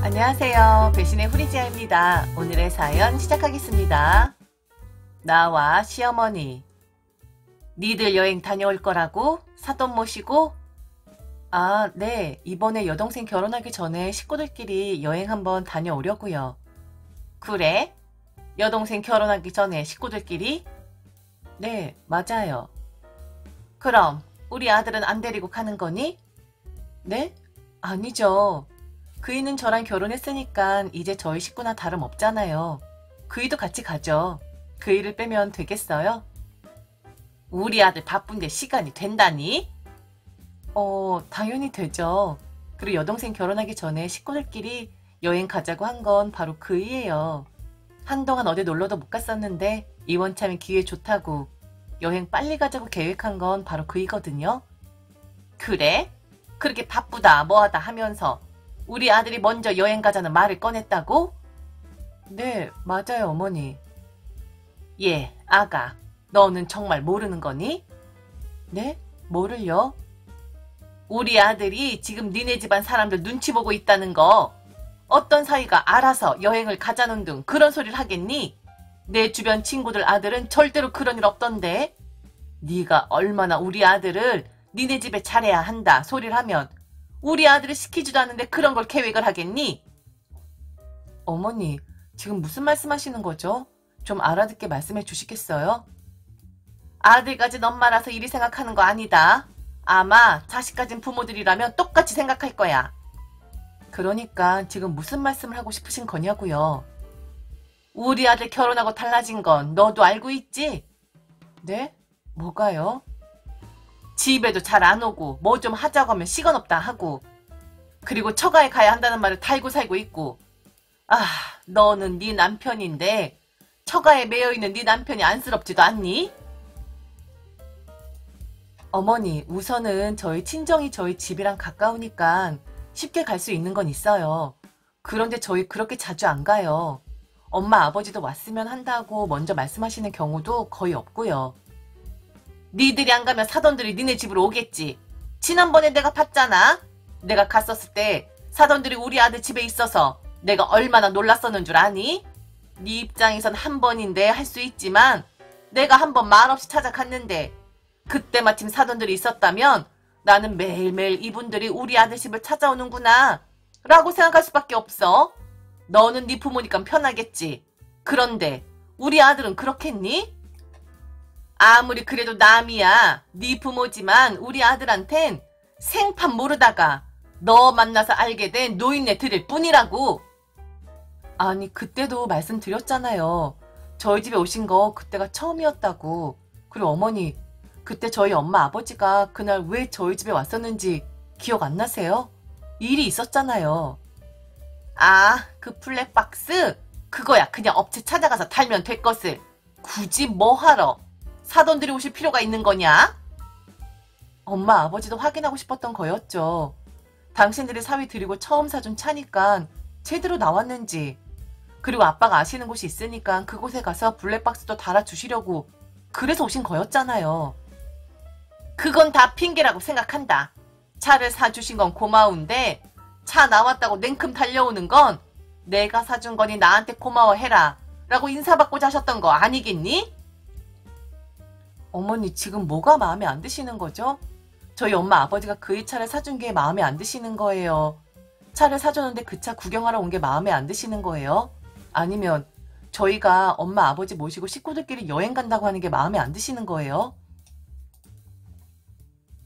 안녕하세요. 배신의 후리지아입니다. 오늘의 사연 시작하겠습니다. 나와 시어머니. 니들 여행 다녀올 거라고? 사돈 모시고? 아, 네. 이번에 여동생 결혼하기 전에 식구들끼리 여행 한번 다녀오려고요. 그래? 여동생 결혼하기 전에 식구들끼리? 네, 맞아요. 그럼 우리 아들은 안 데리고 가는 거니? 네? 아니죠. 그이는 저랑 결혼했으니까 이제 저희 식구나 다름없잖아요. 그이도 같이 가죠. 그이를 빼면 되겠어요? 우리 아들 바쁜데 시간이 된다니? 당연히 되죠. 그리고 여동생 결혼하기 전에 식구들끼리 여행 가자고 한 건 바로 그이예요. 한동안 어디 놀러도 못 갔었는데 이번 참에 기회 좋다고 여행 빨리 가자고 계획한 건 바로 그이거든요. 그래? 그렇게 바쁘다 뭐하다 하면서 우리 아들이 먼저 여행 가자는 말을 꺼냈다고? 네, 맞아요, 어머니. 예, 아가, 너는 정말 모르는 거니? 네? 뭐를요? 우리 아들이 지금 니네 집안 사람들 눈치 보고 있다는 거. 어떤 사이가 알아서 여행을 가자는 등 그런 소리를 하겠니? 내 주변 친구들 아들은 절대로 그런 일 없던데. 네가 얼마나 우리 아들을 니네 집에 잘해야 한다 소리를 하면 우리 아들을 시키지도 않는데 그런 걸 계획을 하겠니? 어머니, 지금 무슨 말씀하시는 거죠? 좀 알아듣게 말씀해 주시겠어요? 아들 가진 엄마라서 이리 생각하는 거 아니다. 아마 자식 가진 부모들이라면 똑같이 생각할 거야. 그러니까 지금 무슨 말씀을 하고 싶으신 거냐고요. 우리 아들 결혼하고 달라진 건 너도 알고 있지? 네? 뭐가요? 집에도 잘 안 오고 뭐 좀 하자고 하면 시간 없다 하고 그리고 처가에 가야 한다는 말을 달고 살고 있고 아, 너는 네 남편인데 처가에 매여있는 네 남편이 안쓰럽지도 않니? 어머니, 우선은 저희 친정이 저희 집이랑 가까우니까 쉽게 갈 수 있는 건 있어요. 그런데 저희 그렇게 자주 안 가요. 엄마 아버지도 왔으면 한다고 먼저 말씀하시는 경우도 거의 없고요. 니들이 안 가면 사돈들이 니네 집으로 오겠지. 지난번에 내가 봤잖아. 내가 갔었을 때 사돈들이 우리 아들 집에 있어서 내가 얼마나 놀랐었는 줄 아니? 네 입장에선 한 번인데 할 수 있지만 내가 한 번 말없이 찾아갔는데 그때 마침 사돈들이 있었다면 나는 매일매일 이분들이 우리 아들 집을 찾아오는구나 라고 생각할 수밖에 없어. 너는 네 부모니까 편하겠지. 그런데 우리 아들은 그렇겠니? 아무리 그래도 남이야. 네 부모지만 우리 아들한텐 생판 모르다가 너 만나서 알게 된 노인네 들일 뿐이라고. 아니, 그때도 말씀드렸잖아요. 저희 집에 오신 거 그때가 처음이었다고. 그리고 어머니, 그때 저희 엄마 아버지가 그날 왜 저희 집에 왔었는지 기억 안 나세요? 일이 있었잖아요. 아, 그 블랙박스? 그거야 그냥 업체 찾아가서 달면 될 것을 굳이 뭐하러 사돈들이 오실 필요가 있는 거냐? 엄마 아버지도 확인하고 싶었던 거였죠. 당신들이 사위 드리고 처음 사준 차니까 제대로 나왔는지, 그리고 아빠가 아시는 곳이 있으니까 그곳에 가서 블랙박스도 달아주시려고 그래서 오신 거였잖아요. 그건 다 핑계라고 생각한다. 차를 사주신 건 고마운데 차 나왔다고 냉큼 달려오는 건 내가 사준 거니 나한테 고마워해라 라고 인사받고자 하셨던 거 아니겠니? 어머니, 지금 뭐가 마음에 안 드시는 거죠? 저희 엄마 아버지가 그의 차를 사준 게 마음에 안 드시는 거예요? 차를 사줬는데 그 차 구경하러 온 게 마음에 안 드시는 거예요? 아니면 저희가 엄마 아버지 모시고 식구들끼리 여행 간다고 하는 게 마음에 안 드시는 거예요?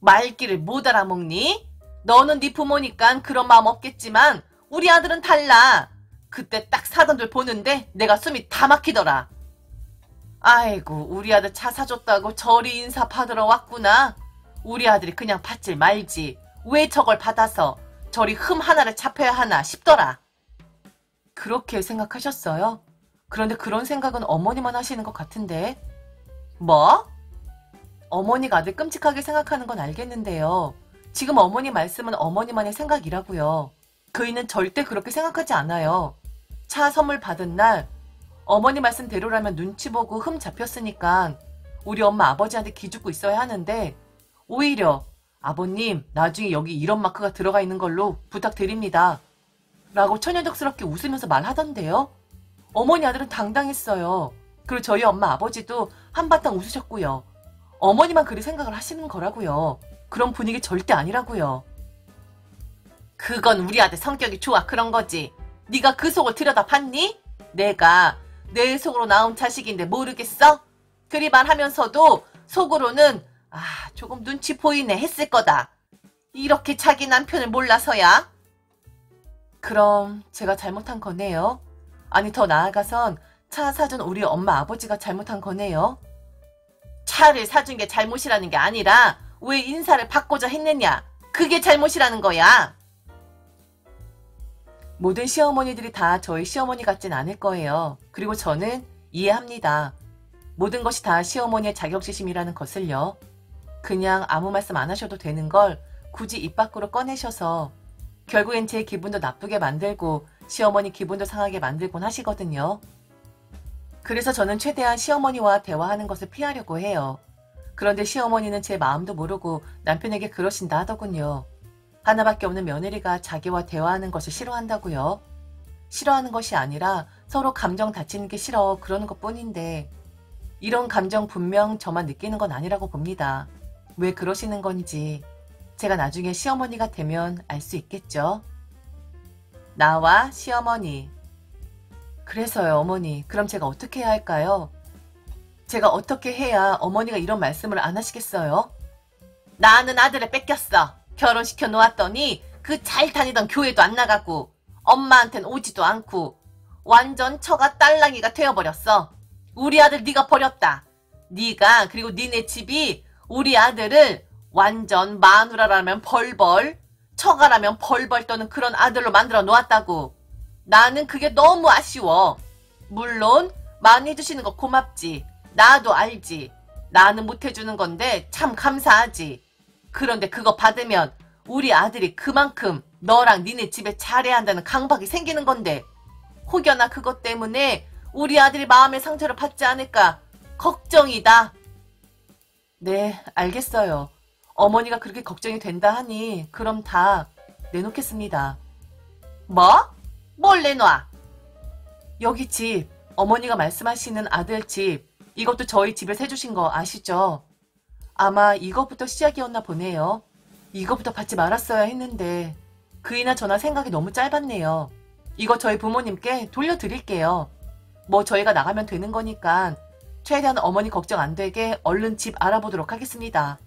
말귀를 못 알아먹니? 너는 네 부모니까 그런 마음 없겠지만 우리 아들은 달라. 그때 딱 사돈들 보는데 내가 숨이 다 막히더라. 아이고, 우리 아들 차 사줬다고 저리 인사 받으러 왔구나. 우리 아들이 그냥 받질 말지 왜 저걸 받아서 저리 흠 하나를 잡혀야 하나 싶더라. 그렇게 생각하셨어요? 그런데 그런 생각은 어머니만 하시는 것 같은데. 뭐? 어머니가 아들 끔찍하게 생각하는 건 알겠는데요. 지금 어머니 말씀은 어머니만의 생각이라고요. 그이는 절대 그렇게 생각하지 않아요. 차 선물 받은 날 어머니 말씀대로라면 눈치 보고 흠 잡혔으니까 우리 엄마 아버지한테 기죽고 있어야 하는데 오히려 아버님 나중에 여기 이런 마크가 들어가 있는 걸로 부탁드립니다. 라고 천연덕스럽게 웃으면서 말하던데요. 어머니 아들은 당당했어요. 그리고 저희 엄마 아버지도 한바탕 웃으셨고요. 어머니만 그리 생각을 하시는 거라고요. 그런 분위기 절대 아니라고요. 그건 우리 아들 성격이 좋아 그런 거지. 네가 그 속을 들여다봤니? 내가 내 속으로 나온 자식인데 모르겠어? 그리 말하면서도 속으로는 조금 눈치 보이네 했을 거다. 이렇게 자기 남편을 몰라서야? 그럼 제가 잘못한 거네요. 아니 더 나아가선 차 사준 우리 엄마 아버지가 잘못한 거네요. 차를 사준 게 잘못이라는 게 아니라 왜 인사를 받고자 했느냐. 그게 잘못이라는 거야. 모든 시어머니들이 다 저희 시어머니 같진 않을 거예요. 그리고 저는 이해합니다. 모든 것이 다 시어머니의 자격지심이라는 것을요. 그냥 아무 말씀 안 하셔도 되는 걸 굳이 입 밖으로 꺼내셔서 결국엔 제 기분도 나쁘게 만들고 시어머니 기분도 상하게 만들곤 하시거든요. 그래서 저는 최대한 시어머니와 대화하는 것을 피하려고 해요. 그런데 시어머니는 제 마음도 모르고 남편에게 그러신다 하더군요. 하나밖에 없는 며느리가 자기와 대화하는 것을 싫어한다고요. 싫어하는 것이 아니라 서로 감정 다치는 게 싫어 그러는 것뿐인데 이런 감정 분명 저만 느끼는 건 아니라고 봅니다. 왜 그러시는 건지 제가 나중에 시어머니가 되면 알 수 있겠죠. 나와 시어머니. 그래서요 어머니. 그럼 제가 어떻게 해야 할까요? 제가 어떻게 해야 어머니가 이런 말씀을 안 하시겠어요? 나는 아들을 뺏겼어. 결혼시켜 놓았더니 그 잘 다니던 교회도 안 나가고 엄마한텐 오지도 않고 완전 처가 딸랑이가 되어버렸어. 우리 아들 네가 버렸다. 네가 그리고 니네 집이 우리 아들을 완전 마누라라면 벌벌 처가라면 벌벌 떠는 그런 아들로 만들어 놓았다고. 나는 그게 너무 아쉬워. 물론 많이 해주시는 거 고맙지. 나도 알지. 나는 못해주는 건데 참 감사하지. 그런데 그거 받으면 우리 아들이 그만큼 너랑 니네 집에 잘해야 한다는 강박이 생기는 건데 혹여나 그것 때문에 우리 아들이 마음의 상처를 받지 않을까 걱정이다. 네, 알겠어요. 어머니가 그렇게 걱정이 된다 하니 그럼 다 내놓겠습니다. 뭐? 뭘 내놔? 여기 집, 어머니가 말씀하시는 아들 집, 이것도 저희 집에서 해주신 거 아시죠? 아마 이것부터 시작이었나 보네요. 이것부터 받지 말았어야 했는데 그이나 저나 생각이 너무 짧았네요. 이거 저희 부모님께 돌려드릴게요. 뭐 저희가 나가면 되는 거니까 최대한 어머니 걱정 안 되게 얼른 집 알아보도록 하겠습니다.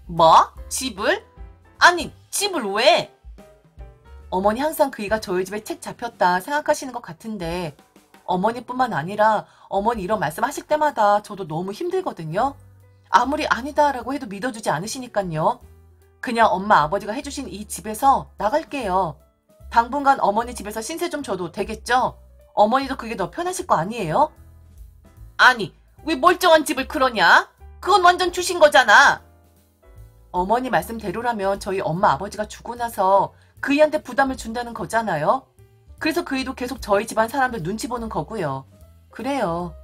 뭐? 집을? 아니 집을 왜? 어머니 항상 그이가 저희 집에 책 잡혔다 생각하시는 것 같은데 어머니뿐만 아니라 어머니 이런 말씀 하실 때마다 저도 너무 힘들거든요. 아무리 아니다라고 해도 믿어주지 않으시니깐요. 그냥 엄마 아버지가 해주신 이 집에서 나갈게요. 당분간 어머니 집에서 신세 좀 져도 되겠죠? 어머니도 그게 더 편하실 거 아니에요? 아니 왜 멀쩡한 집을 그러냐? 그건 완전 주신 거잖아. 어머니 말씀대로라면 저희 엄마 아버지가 죽고 나서 그이한테 부담을 준다는 거잖아요. 그래서 그이도 계속 저희 집안 사람들 눈치 보는 거고요. 그래요.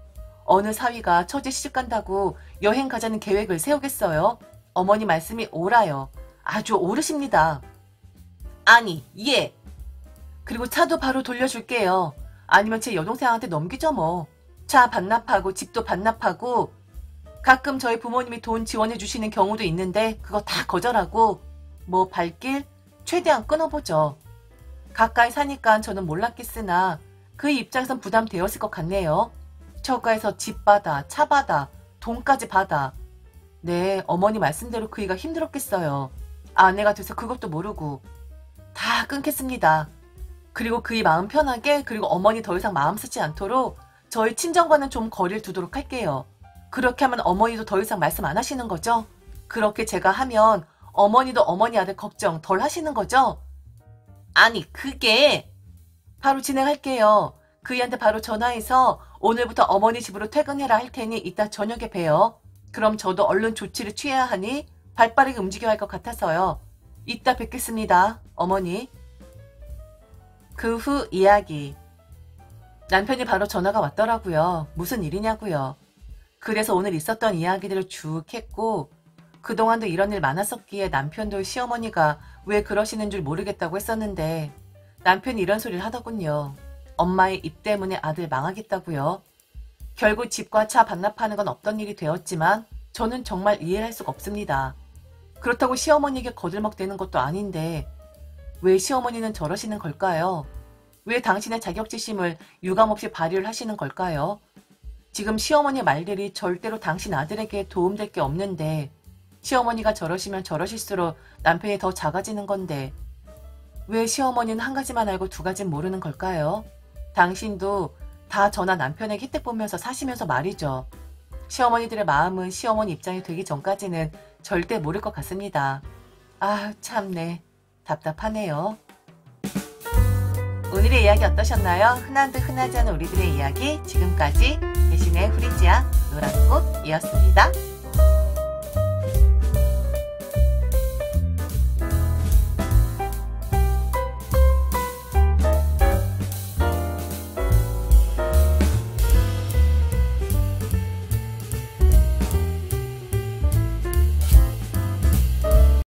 어느 사위가 처제 시집간다고 여행 가자는 계획을 세우겠어요? 어머니 말씀이 옳아요. 아주 옳으십니다. 아니, 예. 그리고 차도 바로 돌려줄게요. 아니면 제 여동생한테 넘기죠 뭐. 차 반납하고 집도 반납하고 가끔 저희 부모님이 돈 지원해 주시는 경우도 있는데 그거 다 거절하고 뭐 발길 최대한 끊어보죠. 가까이 사니까 저는 몰랐겠으나 그 입장에선 부담되었을 것 같네요. 처가에서 집 받아, 차 받아, 돈까지 받아. 네, 어머니 말씀대로 그이가 힘들었겠어요. 아내가 돼서 그것도 모르고. 다 끊겠습니다. 그리고 그이 마음 편하게 그리고 어머니 더 이상 마음 쓰지 않도록 저희 친정과는 좀 거리를 두도록 할게요. 그렇게 하면 어머니도 더 이상 말씀 안 하시는 거죠? 그렇게 제가 하면 어머니도 어머니 아들 걱정 덜 하시는 거죠? 아니 그게 바로 진행할게요. 그이한테 바로 전화해서 오늘부터 어머니 집으로 퇴근해라 할 테니 이따 저녁에 봬요. 그럼 저도 얼른 조치를 취해야 하니 발빠르게 움직여야 할 것 같아서요. 이따 뵙겠습니다. 어머니. 그 후 이야기. 남편이 바로 전화가 왔더라고요. 무슨 일이냐고요. 그래서 오늘 있었던 이야기들을 쭉 했고 그동안도 이런 일 많았었기에 남편도 시어머니가 왜 그러시는 줄 모르겠다고 했었는데 남편이 이런 소리를 하더군요. 엄마의 입 때문에 아들 망하겠다고요. 결국 집과 차 반납하는 건 없던 일이 되었지만 저는 정말 이해할 수가 없습니다. 그렇다고 시어머니에게 거들먹대는 것도 아닌데 왜 시어머니는 저러시는 걸까요? 왜 당신의 자격지심을 유감없이 발휘를 하시는 걸까요? 지금 시어머니 말들이 절대로 당신 아들에게 도움될 게 없는데 시어머니가 저러시면 저러실수록 남편이 더 작아지는 건데 왜 시어머니는 한 가지만 알고 두 가지는 모르는 걸까요? 당신도 다 저나 남편에게 혜택 보면서 사시면서 말이죠. 시어머니들의 마음은 시어머니 입장이 되기 전까지는 절대 모를 것 같습니다. 아, 참네. 답답하네요. 오늘의 이야기 어떠셨나요? 흔한 듯 흔하지 않은 우리들의 이야기, 지금까지 대신에 후리지아 노란꽃이었습니다.